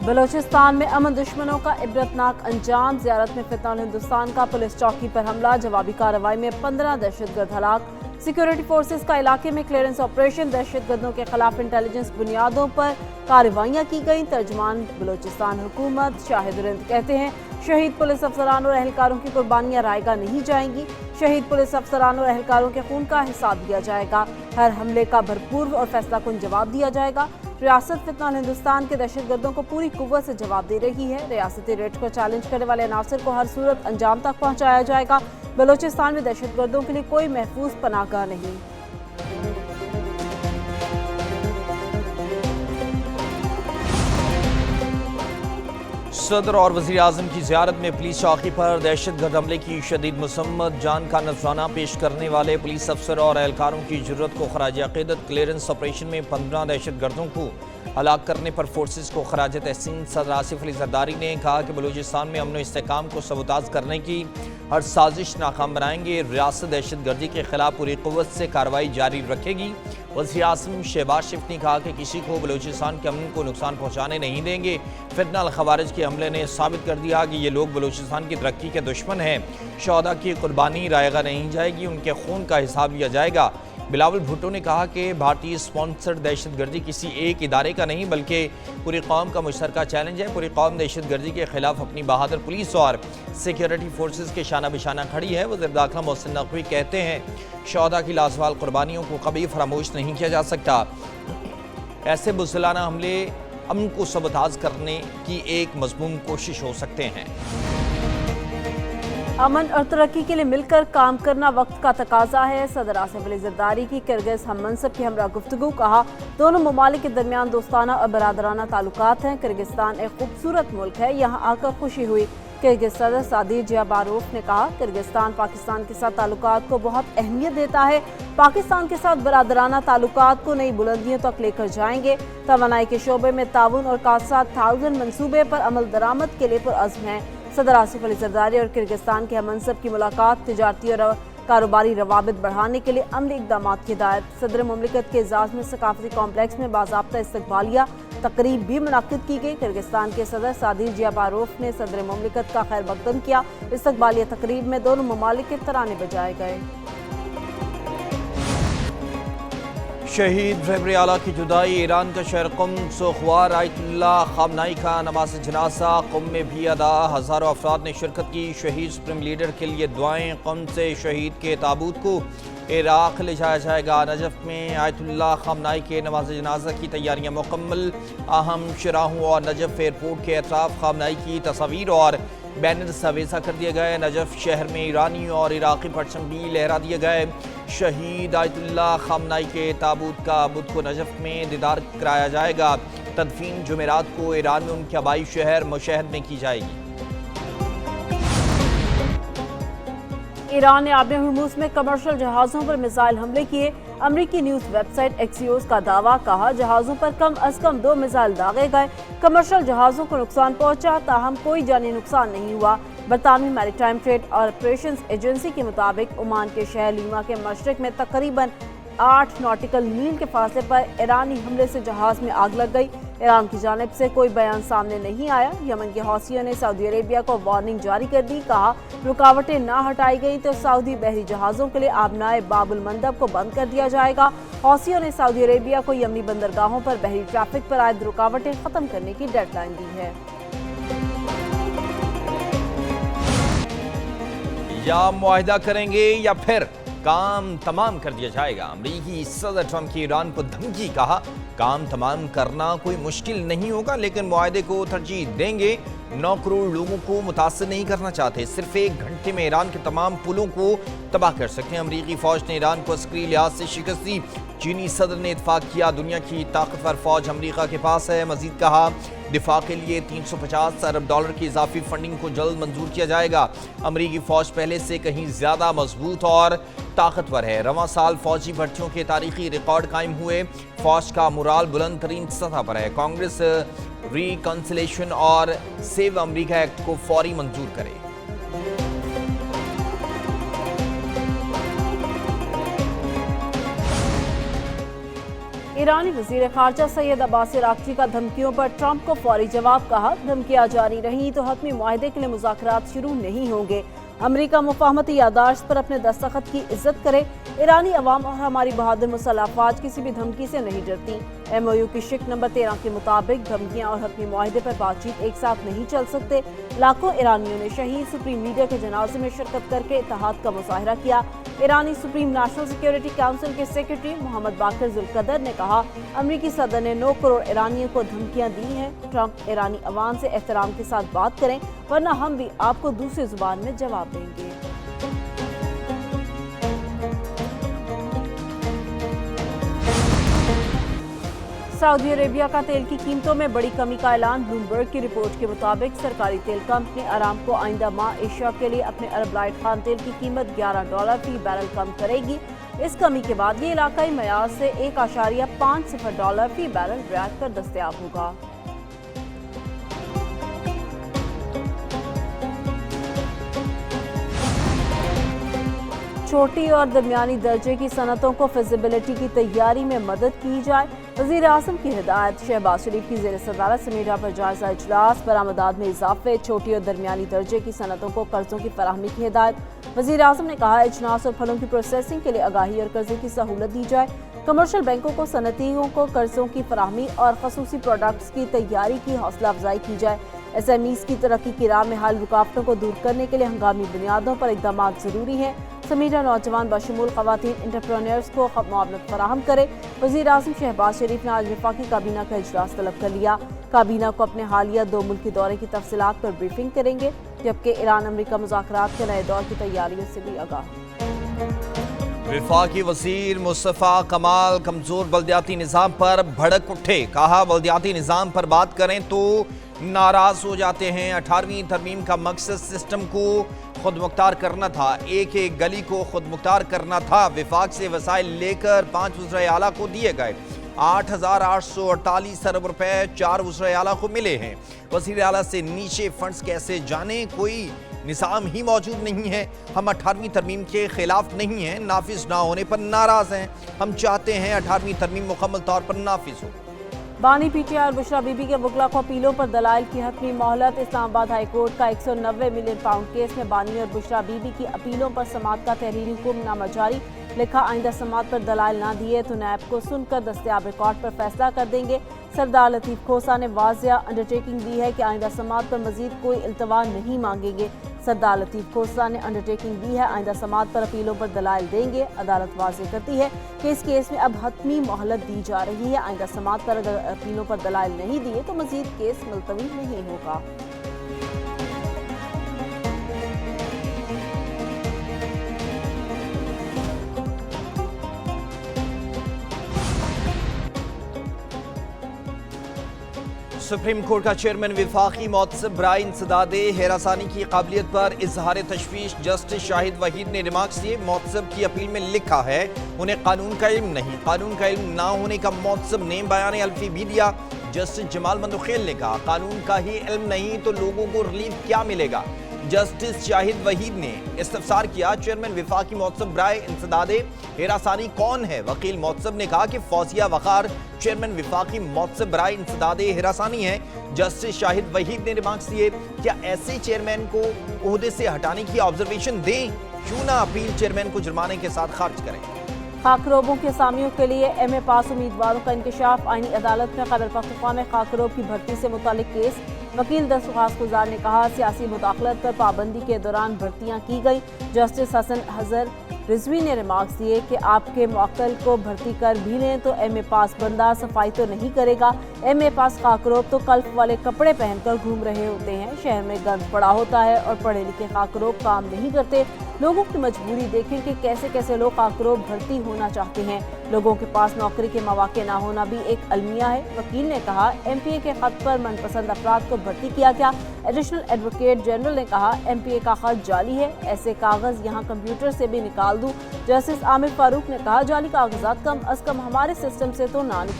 बलूचिस्तान में अमन दुश्मनों का इबरतनाक अंजाम। ज़ियारत में फितनाउल हिंदुस्तान का पुलिस चौकी पर हमला। जवाबी कार्रवाई में 15 दहशतगर्द हलाक। सिक्योरिटी फोर्सेस का इलाके में क्लियरेंस ऑपरेशन। दहशतगर्दों के खिलाफ इंटेलिजेंस बुनियादों पर कार्रवाइयाँ की गईं। तर्जुमान बलूचिस्तान हुकूमत शाहिद रिंद कहते हैं, शहीद पुलिस अफसरान और एहलकारों की कुर्बानियाँ रायगा नहीं जाएंगी। शहीद पुलिस अफसरान और एहलकारों के खून का हिसाब दिया जाएगा। हर हमले का भरपूर और फैसलाकुन जवाब दिया जाएगा। रियासत फितनाउल हिंदुस्तान के दहशतगर्दों को पूरी कुव्वत से जवाब दे रही है। रियासती रेट को चैलेंज करने वाले अनासर को हर सूरत अंजाम तक पहुंचाया जाएगा। बलूचिस्तान में दहशतगर्दों के लिए कोई महफूज पनाहगाह नहीं। सदर और वज़ीर आज़म की ज़ियारत में पुलिस चौकी पर दहशतगर्द हमले की शदीद मसम्मत। जान का नजराना पेश करने वाले पुलिस अफसर और एहलकारों की जुर्रत को खराज अक़ीदत। क्लियरेंस ऑपरेशन में 15 दहशतगर्दों को हलाक करने पर फोर्सेस को खराज तहसीन। सदर आसिफ अली ज़रदारी ने कहा कि बलूचिस्तान में अमन व इस्तेहकाम को सबूताज करने की हर साजिश नाकाम बनाएंगे। रियासत दहशतगर्दी के खिलाफ पूरी कुव्वत से कार्रवाई जारी रखेगी। वज़ीर आज़म शहबाज शरीफ ने कहा कि किसी को बलूचिस्तान के अमन को नुकसान पहुँचाने नहीं देंगे। फितनाल खवारिज के हमले ने साबित कर दिया कि ये लोग बलूचिस्तान की तरक्की के दुश्मन हैं। शहदा की कुर्बानी रायगा नहीं जाएगी, उनके खून का हिसाब लिया जाएगा। बिलावल भुट्टो ने कहा कि भारतीय स्पॉन्सर्ड दहशतगर्दी किसी एक इदारे का नहीं बल्कि पूरी कौम का मुश्तरका चैलेंज है। पूरी कौम दहशतगर्दी के खिलाफ अपनी बहादुर पुलिस और सिक्योरिटी फोर्सेस के शाना बिशाना खड़ी है। वज़ीर दाखिला मोहसिन नकवी कहते हैं, शहदा की लाजवाल कुर्बानियों को कभी फरामोश नहीं किया जा सकता। ऐसे बुज़दिलाना हमले अमन को सबताज करने की एक मज़मूम कोशिश हो सकते हैं। अमन और तरक्की के लिए मिलकर काम करना वक्त का तकाजा है। सदर आसिफ अली ज़रदारी की किर्गिज़ हम मनसब की हमरा गुफ्तगू। कहा, दोनों ममालिक के दरमियान दोस्ताना और बरादराना ताल्लुकात हैं। किर्गिस्तान एक खूबसूरत मुल्क है, यहाँ आकर खुशी हुई। किर्गिज़ सदर सादिर जियाबारोफ ने कहा, किर्गिस्तान पाकिस्तान के साथ ताल्लुकात को बहुत अहमियत देता है। पाकिस्तान के साथ बरादराना ताल्लुकात को नई बुलंदियों तक लेकर जाएंगे। तवानाई के शोबे में ताउन और कासात 1000 मनसूबे पर अमल दरामद के लिए पुरअज़्म है। सदर आसिफ अली ज़रदारी और किर्गिस्तान के हममनसब की मुलाकात तिजारती और कारोबारी रवाबित बढ़ाने के लिए अमली इक़दामात की हिदायत। सदर मुमलिकत के एजाज़ में सकाफती कॉम्प्लेक्स में बाज़ाब्ता इस्तक़बालिया तकरीब भी मुनक्किद की गई। किर्गिस्तान के सदर सादिर जियाबारोफ ने सदर मुमलिकत का खैर मक़दम किया। इस्तक़बालिया तकरीब में दोनों ममालिक के तराने बजाए गए। शहीद रहबर आला की जुदाई। ईरान का शहर कुम सोखवार आयतुल्लाह ख़ामनाई का नमाज जनाजा कुम में भी अदा। हज़ारों अफराद ने शिरकत की। शहीद सुप्रीम लीडर के लिए दुआएं। कुम से शहीद के ताबूत को इराक़ ले जाया जाएगा। नजफ़ में आयतुल्लाह ख़ामनाई के नमाज जनाजा की तैयारियाँ मुकम्मल। अहम शराहों और नजफ़ एयरपोर्ट के अतराफ़ ख़ामनाई की तस्वीर और बैनर सवेजा कर दिए गए। नजफ़ शहर में ईरानी और इराक़ी परचम भी लहरा दिए गए। शहीद आयतुल्लाह ख़ामनाई के ताबूत का बुध को नजफ़ में दीदार कराया जाएगा। तदफीन जुमेरात को ईरान में उनके आबाई शहर मुशहद में की जाएगी। ईरान ने आब हुर्मुज़ में कमर्शियल जहाज़ों पर मिसाइल हमले किए। अमरीकी न्यूज़ वेबसाइट एक्सियोस का दावा। कहा, जहाज़ों पर कम अज़ कम 2 मिसाइल दागे गए। कमर्शियल जहाज़ों को नुकसान पहुंचा, ताहम कोई जानी नुकसान नहीं हुआ। बरतानवी मैरीटाइम ट्रेड ऑपरेशंस एजेंसी के मुताबिक ओमान के शहर लीमा के मशरक में तकरीबन 8 नॉटिकल मील के फासले पर ईरानी हमले से जहाज़ में आग लग गई। ईरान की जानिब से कोई बयान सामने नहीं आया। यमन के हौसियों ने सऊदी अरेबिया को वार्निंग जारी कर दी। कहा, रुकावटें ना हटाई गई तो सऊदी बहरी जहाज़ों के लिए आबनाए बाबुल मंदब को बंद कर दिया जाएगा। हौसियों ने सऊदी अरेबिया को यमनी बंदरगाहों पर बहरी ट्रैफिक पर आयद रुकावटें ख़त्म करने की डेडलाइन दी है। या मुआहिदा करेंगे या फिर काम तमाम कर दिया जाएगा। अमरीकी सदर ट्रंप की ईरान को धमकी। कहा, काम तमाम करना कोई मुश्किल नहीं होगा लेकिन मुआहदे को तरजीह देंगे। 9 करोड़ लोगों को मुतासर नहीं करना चाहते। सिर्फ 1 घंटे में ईरान के तमाम पुलों को तबाह कर सकते हैं। अमरीकी फौज ने ईरान को अस्करी लिहाज से शिकस्त दी। चीनी सदर ने इत्तफाक किया, दुनिया की ताकतवर फौज अमरीका के पास है। मजीद कहा, दिफा के लिए 350 अरब डॉलर की इजाफी फंडिंग को जल्द मंजूर किया जाएगा। अमरीकी फौज पहले से कहीं ज्यादा मजबूत और ताकतवर है। रवां साल फौजी भर्तियों के तारीखी रिकॉर्ड कायम हुए। फौज का मुराल बुलंद तरीन सतह पर है। कांग्रेस रिकंसिलेशन और सेव अमरीका एक्ट को फौरी मंजूर करे। ईरानी वज़ीर ख़ारजा सैयद अब्बास इराक़ची का धमकियों पर ट्रंप को फौरी जवाब। कहा, धमकियां जारी रही तो हतमी मुआहदे के लिए मुज़ाकरात शुरू नहीं होंगे। अमरीका मुफ़ाहमती यादाश्त पर अपने दस्तखत की इज्जत करे। ईरानी अवाम और हमारी बहादुर मुसल्लह अफ़वाज किसी भी धमकी से नहीं डरती। MOU की शिक नंबर 13 के मुताबिक धमकियां और हतमी मुआहदे पर बातचीत एक साथ नहीं चल सकते। लाखों ईरानियों ने शहीद सुप्रीम लीडर के जनाजे में शिरकत करके इत्तेहाद का मुजाहरा किया। ईरानी सुप्रीम नेशनल सिक्योरिटी काउंसिल के सेक्रेटरी मोहम्मद बाकर जुल्कदर ने कहा, अमरीकी सदर ने 9 करोड़ ईरानियों को धमकियां दी हैं। ट्रंप ईरानी अवाम से एहतराम के साथ बात करें, वरना हम भी आपको दूसरी जुबान में जवाब देंगे। सऊदी अरेबिया का तेल की कीमतों में बड़ी कमी का ऐलान। ब्लूमबर्ग की रिपोर्ट के मुताबिक सरकारी तेल कंपनी अरामको आइंदा माह एशिया के लिए अपने अरब लाइट खान तेल की कीमत $11 फी बैरल कम करेगी। इस कमी के बाद ये इलाकाई मयार से $1.50 फी बैरल रियायत पर दस्तयाब होगा। छोटी और दरमियानी दर्जे की सनतों को फिजिबिलिटी की तैयारी में मदद की जाए। वज़ीर आज़म की हिदायत। शहबाज शरीफ की ज़ेर सदारत समीठा पर जायजा इजलास। बरामदात में इजाफे। छोटी और दरमियानी दर्जे की सनतों को कर्जों की फराहमी की हिदायत। वज़ीर आज़म ने कहा, अजनास और फलों की प्रोसेसिंग के लिए आगाही और कर्जे की सहूलत दी जाए। कमर्शियल बैंकों को सनतियों को कर्जों की फराहमी और खसूसी प्रोडक्ट्स की तैयारी की हौसला अफजाई की जाए। SMEs की तरक्की की राह में हाल रुकावटों को दूर करने के लिए हंगामी बुनियादों पर इक़दाम ज़रूरी है। समीठा नौजवान बशमूल ख़वातीन एंटरप्रेन्योर्स को मुआवनत फराहम करे। वज़ीर आज़म शहबाज शरीफ ने आज वफाकी काबीना का इजलास तलब कर लिया। काबीना को अपने हालिया 2 मुल्की दौरे की तफसीलात पर ब्रीफिंग करेंगे, जबकि ईरान अमरीका मुज़ाकरात के नए दौर की तैयारियों से भी आगाह। वफाकी वज़ीर मुस्तफ़ा कमाल कमज़ोर बल्दियाती निज़ाम पर भड़क उठे। कहा, बल्दियाती निज़ाम पर बात करें तो नाराज़ हो जाते हैं। 18वीं तरमीम का मकसद सिस्टम को खुद मुख्तार करना था, एक एक गली को खुद मुख्तार करना था। विफाक से वसाइल लेकर 5 वज़ीर आला को दिए गए। 8,848 अरब रुपए 4 वज़ीर आला को मिले हैं। वज़ीर आला से नीचे फंड्स कैसे जाने, कोई निज़ाम ही मौजूद नहीं है। हम 18वीं तरमीम के खिलाफ नहीं हैं, नाफिज ना होने पर नाराज़ हैं। हम चाहते हैं 18वीं तरमीम मुकम्मल तौर पर नाफिज हो। बानी PTI और बुशरा बीबी के वकला को अपीलों पर दलाइल की हतमी मोहलत। इस्लामाबाद हाई कोर्ट का 190 मिलियन पाउंड केस में बानी और बुशरा बीबी की अपीलों पर समाअत का तहरीरी हुक्मनामा जारी। लिखा, आइंदा समाअत पर दलाइल ना दिए तो नैब को सुनकर दस्तयाब रिकॉर्ड पर फैसला कर देंगे। सरदार लतीफ़ खोसा ने वाज़िया अंडरटेकिंग दी है कि आइंदा समाअत पर मजीद कोई इल्तवा नहीं मांगेंगे। सरदार लतीफ़ खोसा ने अंडरटेकिंग दी है, आइंदा समाअत पर अपीलों पर दलाइल देंगे। अदालत वाज़ेह करती है कि इस केस में अब हतमी मोहलत दी जा रही है। आइंदा समाअत पर अगर अपीलों पर दलाइल नहीं दिए तो मजीद केस मुलतवी नहीं होगा। सुप्रीम कोर्ट का चेयरमैन वफाकी मोतसिब बराए इंसदादे हिरासानी की काबिलियत पर इजहार तशवीश। जस्टिस शाहिद वहीद ने रिमार्क्स दिए। मोतसिब की अपील में लिखा है, उन्हें कानून का इल्म नहीं। कानून का इल्म ना होने का मोतसिब ने बयान अल्फी भी दिया। जस्टिस जमाल मंदुखेल ने कहा, कानून का ही इल्म नहीं तो लोगों को रिलीफ क्या मिलेगा। जस्टिस शाहिद वहीद ने इस्तफसार किया, चेयरमैन वफाकी मोतसिब बराए इंसदादे हिरासानी कौन है। वकील मोतसिब ने कहा कि फौजिया वक़ार चेयरमैन वफाकी मोतसिब बराए इंसदादे हिरासानी है। जस्टिस शाहिद वहीद ने रिमार्क्स दिए, क्या ऐसे चेयरमैन को ओहदे से हटाने की ऑब्जर्वेशन दें, क्यों ना अपील चेयरमैन को जुर्माने के साथ खारिज करें। खाकरोबों के असामियों के लिए MA पास उम्मीदवारों का इंकशाफ। आईनी अदालत में खैबर पख्तूनख्वा में खाकरोब की भर्ती से मुतालिक केस। वकील दरख्वास्त गुजार ने कहा, सियासी मुदाखलत पर पाबंदी के दौरान भर्तियां की गई। जस्टिस हसन हजर रिजवी ने रिमार्क्स दिए कि आपके मुअक्कल को भर्ती कर भी लें तो MA पास बंदा सफाई तो नहीं करेगा। MA पास खाकरोब तो कल्फ वाले कपड़े पहनकर घूम रहे होते हैं। शहर में गंद पड़ा होता है और पढ़े लिखे खाकरोब काम नहीं करते। लोगों की मजबूरी देखें कि कैसे कैसे लोग खाकरोब भर्ती होना चाहते हैं। लोगों के पास नौकरी के मौके ना होना भी एक अलमिया है। वकील ने कहा, MPA के खत पर मनपसंद अफराद को भर्ती किया गया। एडिशनल एडवोकेट जनरल ने कहा, MPA का खत जाली है, ऐसे कागज यहाँ कंप्यूटर से भी निकाल दूं। जस्टिस आमिर फारूक ने कहा, जाली कागजात कम अज कम हमारे सिस्टम से तो ना